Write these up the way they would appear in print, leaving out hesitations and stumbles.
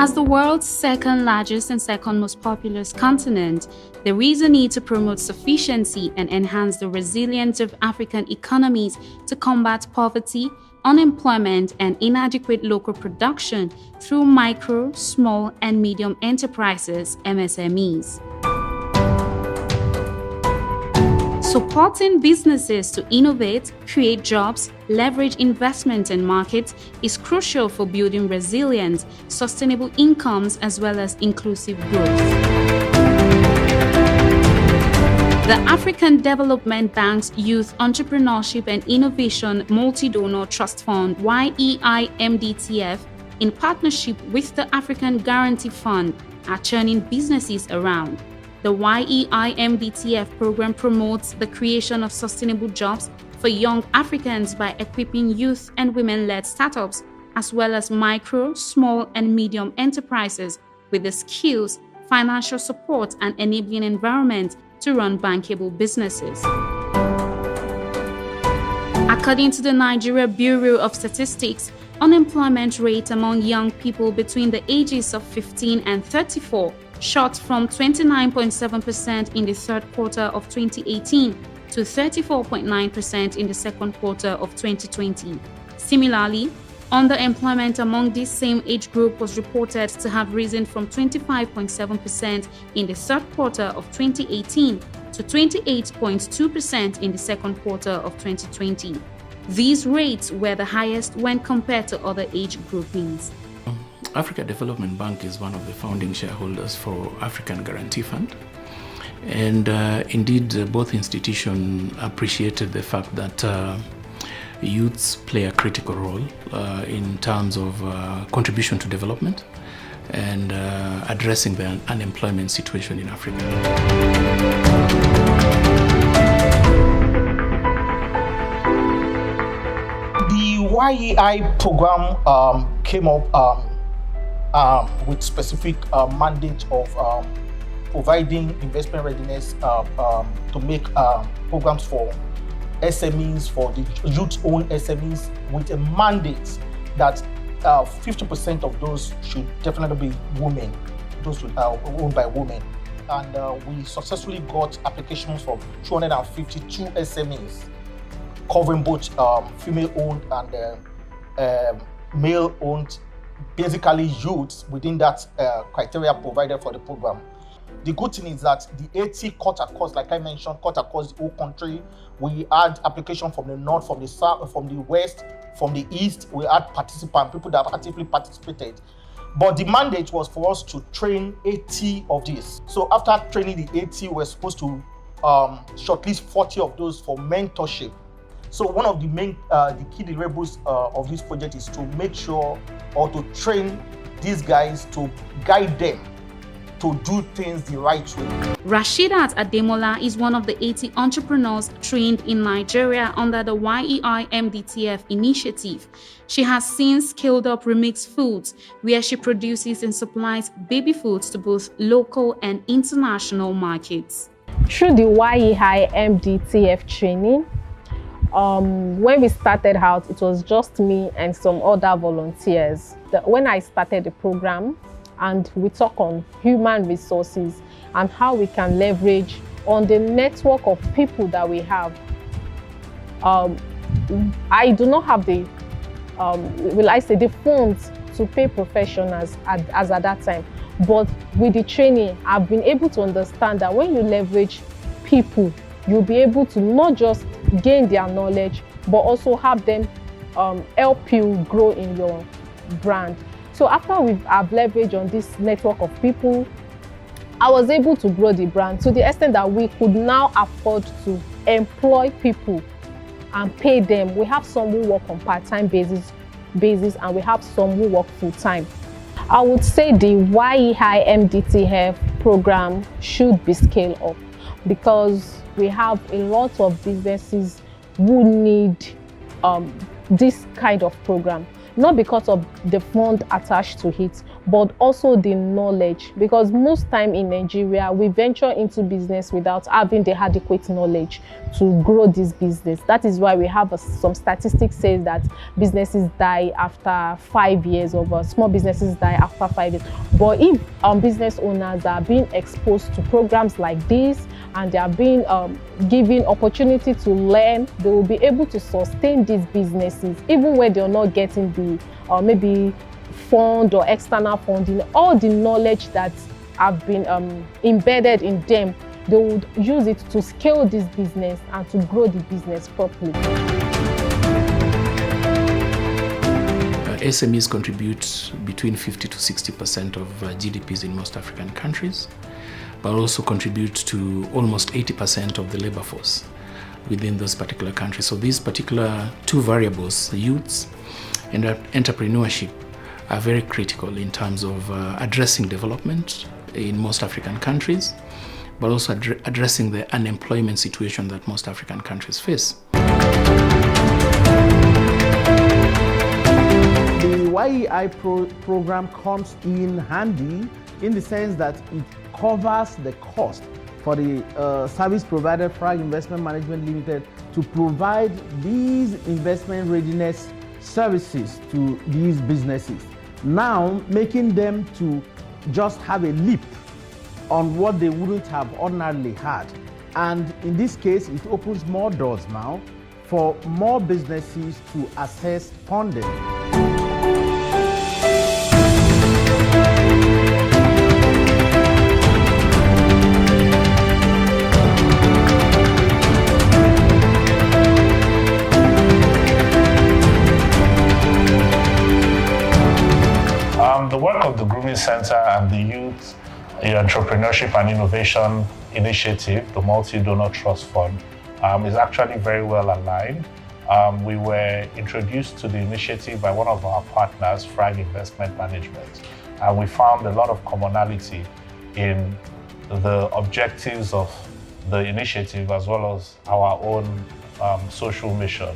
As the world's second largest and second most populous continent, there is a need to promote sufficiency and enhance the resilience of African economies to combat poverty, unemployment, and inadequate local production through micro, small, and medium enterprises (MSMEs). Supporting businesses to innovate, create jobs, leverage investment in markets is crucial for building resilience, sustainable incomes, as well as inclusive growth. The African Development Bank's Youth Entrepreneurship and Innovation Multi-Donor Trust Fund (YEI-MDTF), in partnership with the African Guarantee Fund, are turning businesses around. The YEI-MDTF program promotes the creation of sustainable jobs for young Africans by equipping youth and women-led startups, as well as micro, small, and medium enterprises with the skills, financial support, and enabling environment to run bankable businesses. According to the Nigeria Bureau of Statistics, unemployment rate among young people between the ages of 15 and 34 shot from 29.7% in the third quarter of 2018 to 34.9% in the second quarter of 2020. Similarly, underemployment among this same age group was reported to have risen from 25.7% in the third quarter of 2018 to 28.2% in the second quarter of 2020. These rates were the highest when compared to other age groupings. Africa Development Bank is one of the founding shareholders for African Guarantee Fund. And indeed, both institutions appreciated the fact that youths play a critical role in terms of contribution to development and addressing the unemployment situation in Africa. The YEI program came up with specific mandate of providing investment readiness to make programs for SMEs, for the youth-owned SMEs, with a mandate that 50% of those should definitely be women, those owned by women. And we successfully got applications from 252 SMEs, covering both female-owned and male-owned, basically youths within that criteria provided for the program. The good thing is that the 80 cut across, like I mentioned, cut across the whole country. We had application from the north, from the south, from the west, from the east. We had participants, people that have actively participated. But the mandate was for us to train 80 of these. So after training the 80, we're supposed to shortlist 40 of those for mentorship. So one of the main, the key deliverables of this project is to make sure or to train these guys, to guide them to do things the right way. Rashidat Ademola is one of the 80 entrepreneurs trained in Nigeria under the YEI-MDTF initiative. She has since scaled up Remix Foods, where she produces and supplies baby foods to both local and international markets. Through the YEI-MDTF training, when we started out, it was just me and some other volunteers. When I started the program, and we talk on human resources and how we can leverage on the network of people that we have. I do not have the, the funds to pay professionals as at that time. But with the training, I've been able to understand that when you leverage people, you'll be able to not just gain their knowledge, but also have them help you grow in your brand. So after I've leveraged on this network of people, I was able to grow the brand to the extent that we could now afford to employ people and pay them. We have some who work on part-time basis, and we have some who work full-time. I would say the YEI-MDTF program should be scaled up because we have a lot of businesses who need this kind of program. Not because of the fund attached to it, but also the knowledge, because most time in Nigeria we venture into business without having the adequate knowledge to grow this business. That is why we have some statistics say that businesses die after 5 years, or small businesses die after 5 years. But if business owners are being exposed to programs like this and they are being given opportunity to learn, they will be able to sustain these businesses even when they're not getting the maybe fund or external funding. All the knowledge that have been embedded in them, they would use it to scale this business and to grow the business properly. SMEs contribute between 50 to 60% of GDPs in most African countries, but also contribute to almost 80% of the labor force within those particular countries. So these particular two variables, youths and entrepreneurship, are very critical in terms of addressing development in most African countries, but also addressing the unemployment situation that most African countries face. The YEI program comes in handy in the sense that it covers the cost for the service provider, Frag Investment Management Limited, to provide these investment readiness services to these businesses, now making them to just have a leap on what they wouldn't have ordinarily had. And in this case, it opens more doors now for more businesses to access funding. The work of the Grooming Center and the Youth Entrepreneurship and Innovation Initiative, the Multi-Donor Trust Fund, is actually very well aligned. We were introduced to the initiative by one of our partners, Frag Investment Management, and we found a lot of commonality in the objectives of the initiative as well as our own social mission.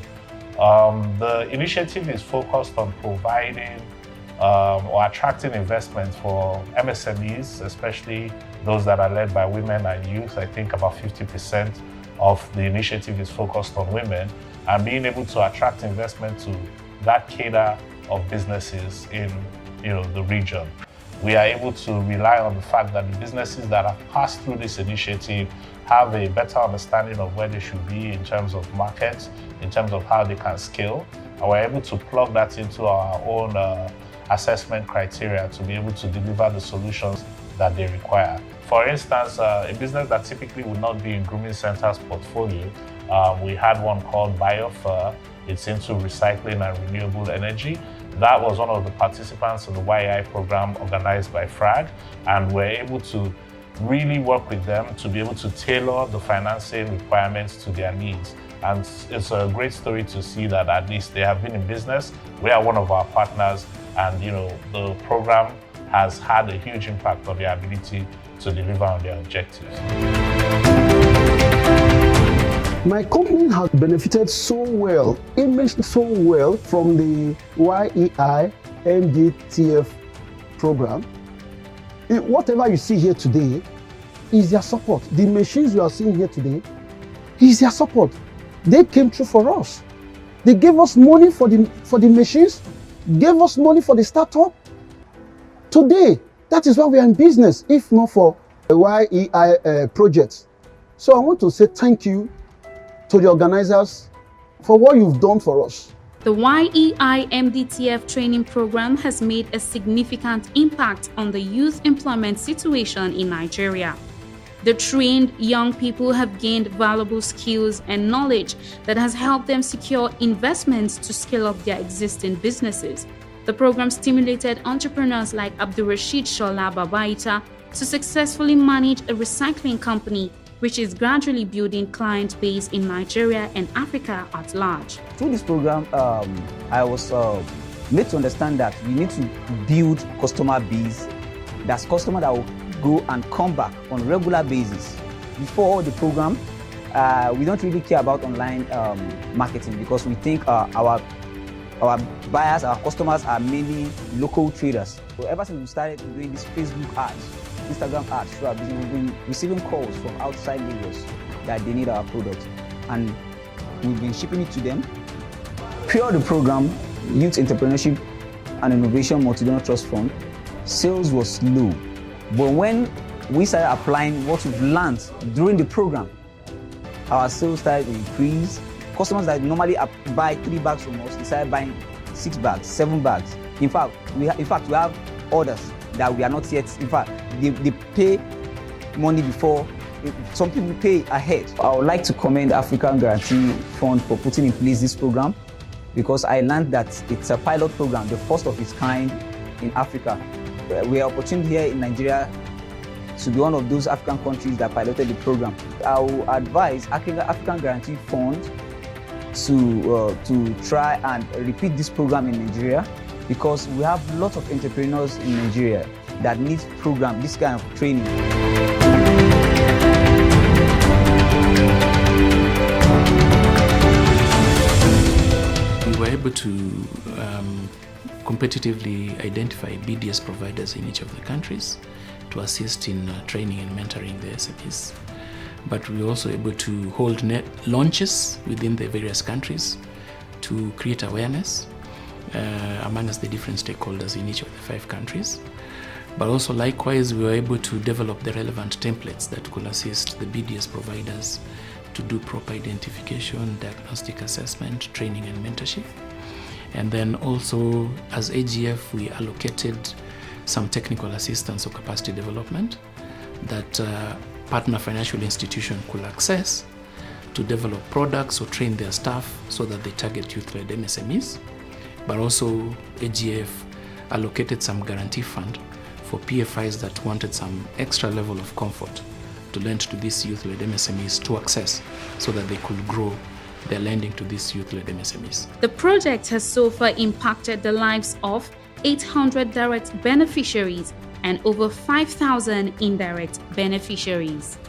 The initiative is focused on providing or attracting investment for MSMEs, especially those that are led by women and youth. I think about 50% of the initiative is focused on women, and being able to attract investment to that cadre of businesses in the region. We are able to rely on the fact that the businesses that have passed through this initiative have a better understanding of where they should be in terms of markets, in terms of how they can scale, and we're able to plug that into our own assessment criteria to be able to deliver the solutions that they require. For instance, a business that typically would not be in Grooming Center's portfolio, we had one called Biofur. It's into recycling and renewable energy. That was one of the participants in the YEI program organized by Frag, and we're able to really work with them to be able to tailor the financing requirements to their needs. And it's a great story to see that at least they have been in business. We are one of our partners, and the program has had a huge impact on their ability to deliver on their objectives. My company has benefited so well, immensely so well, from the YEI MDTF program. Whatever you see here today is their support. The machines you are seeing here today is their support. They came through for us. They gave us money for the machines, gave us money for the startup. Today, that is why we are in business, if not for the YEI projects. So I want to say thank you to the organizers for what you've done for us. The YEI MDTF training program has made a significant impact on the youth employment situation in Nigeria. The trained young people have gained valuable skills and knowledge that has helped them secure investments to scale up their existing businesses. The program stimulated entrepreneurs like Abdulrasheed Shola Babaita to successfully manage a recycling company, which is gradually building client base in Nigeria and Africa at large. Through this program, I was made to understand that we need to build customer base. That's customer that will go and come back on a regular basis. Before the program, we don't really care about online marketing because we think our our buyers, our customers are mainly local traders. So ever since we started doing these Facebook ads, Instagram ads through our business, we've been receiving calls from outside Lagos that they need our product, and we've been shipping it to them. Prior to the program, Youth Entrepreneurship and Innovation Multi-Donor Trust Fund, sales was slow. But when we started applying what we've learned during the program, our sales started to increase. Customers that normally buy 3 bags from us, they started buying 6 bags, 7 bags. In fact, we have orders that we are not yet. In fact, they pay money before. Some people pay ahead. I would like to commend African Guarantee Fund for putting in place this program, because I learned that it's a pilot program, the first of its kind in Africa. We are opportunity here in Nigeria to be one of those African countries that piloted the program. I will advise African Guarantee Fund to try and repeat this program in Nigeria, because we have lots of entrepreneurs in Nigeria that need this kind of training. We were able to competitively identify BDS providers in each of the countries to assist in training and mentoring the SMEs. But we were also able to hold launches within the various countries to create awareness amongst the different stakeholders in each of the 5 countries. But also likewise, we were able to develop the relevant templates that could assist the BDS providers to do proper identification, diagnostic assessment, training and mentorship. And then also as AGF, we allocated some technical assistance or capacity development that partner financial institution could access to develop products or train their staff so that they target youth-led MSMEs. But also AGF allocated some guarantee fund for PFIs that wanted some extra level of comfort to lend to these youth-led MSMEs to access so that they could grow their lending to these youth-led MSMEs. The project has so far impacted the lives of 800 direct beneficiaries and over 5,000 indirect beneficiaries.